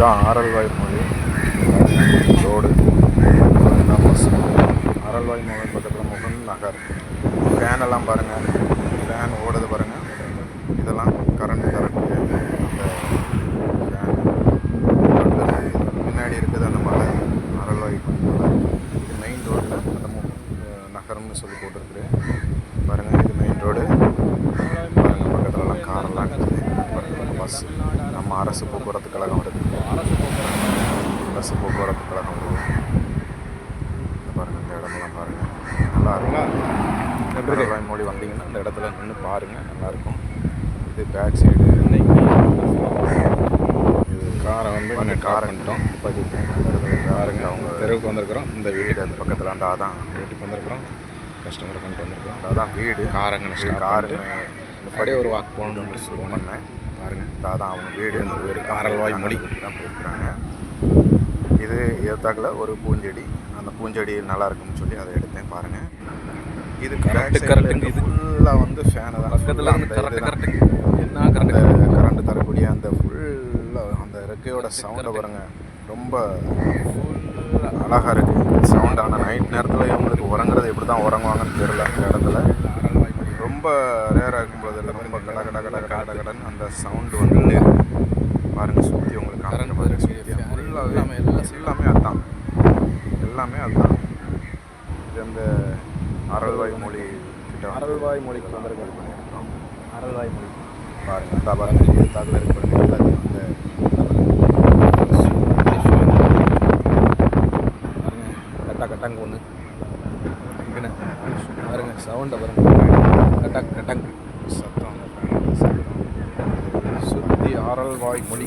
இதுதான் ஆரல்வாய் மொழி road. Bus ஆரல்வாய் மொழி பக்கத்தில் முகன் நகர். ஃபேனெல்லாம் பாருங்கள், ஃபேன் ஓடுது பாருங்கள். இதெல்லாம் கரண்ட் தரக்கூடிய அந்த ஃபேன். பின்னாடி இருக்குது அந்த மலை, ஆரல்வாய் மலை. இது மெயின் ரோட்டில் அந்த நகரம்னு சொல்லி போட்டிருக்குது பாருங்கள். இது மெயின் ரோடு பாருங்கள். பக்கத்துலலாம் காரெல்லாம் இருக்குது. பஸ் நம்ம அரசு போக்குவரத்து கழகம் இருக்குது. அரசு போக்குவரத்து கழகம் இருக்குது பாருங்கள். இந்த இடமெல்லாம் பாருங்கள், நல்லா இருக்கும். ஆரல்வாய் மொழி வந்தீங்கன்னா இந்த இடத்துல நின்று பாருங்கள், நல்லாயிருக்கும். இது பேக் சைடு இது காரை வந்து காரன்ட்டோம் பாருங்க. அவங்க தெருவுக்கு வந்திருக்கிறோம். இந்த வீடு அந்த பக்கத்தில் அந்த அதான் வீட்டுக்கு வந்திருக்கிறோம். கஸ்டமரை கொண்டு வந்திருக்கிறோம். அதான் வீடு காரங்க காரு அப்படியே ஒரு வாக் போகணுன்னு சொல்லி பண்ணேன் பாருங்கள். அதான் அவங்க வீடு. அந்த வீடு ஆரல்வாய் மொழி தான் போயிருக்கிறாங்க. இது ஏத்தாக்கில் ஒரு பூஞ்செடி, அந்த பூஞ்செடி நல்லா இருக்குன்னு சொல்லி அதை எடுத்தேன் பாருங்கள். இது கரெக்டு. இது ஃபுல்லாக வந்து ஃபேனு தான் பக்கத்தில். அந்த கரெக்டு என்ன கரண்ட் தரக்கூடிய அந்த ஃபுல்லாக அந்த ரெக்கையோட சவுண்டை பாருங்கள். ரொம்ப ஃபுல்லாக அழகாக இருக்குது சவுண்ட். ஆனால் நைட் நேரத்தில் இவங்களுக்கு உறங்குறது எப்படி தான் உறங்குவாங்கன்னு தெரியல. அந்த இடத்துல ரொம்ப ரேராக இருக்கும்போது இல்லை, ரொம்ப கட கட கட கட கடன்னு அந்த சவுண்டு வந்துட்டு பாருங்கள். சுற்றி உங்களுக்கு கரண்ட் பதில் சுற்றி ஃபுல்லாகவே எல்லாமே அதுதான், எல்லாமே அதுதான். இது அந்த ஆரல்வாய் மொழி கிட்ட ஆரல்வாய் மொழிக்கு வந்திருக்கிறது பண்ணியிருக்கோம். ஆரல்வாய் மொழி பாருங்கள். அந்த பாருங்கள் தாக்கில் இருக்கிறது எல்லாத்தையும் அந்த பாருங்கள். கட்டாங்க ஒன்று பாருங்கள். சவுண்டை பாருங்கள். கட்டங்கு சத்தம் சுற்றி ஆரல்வாய் மொழி.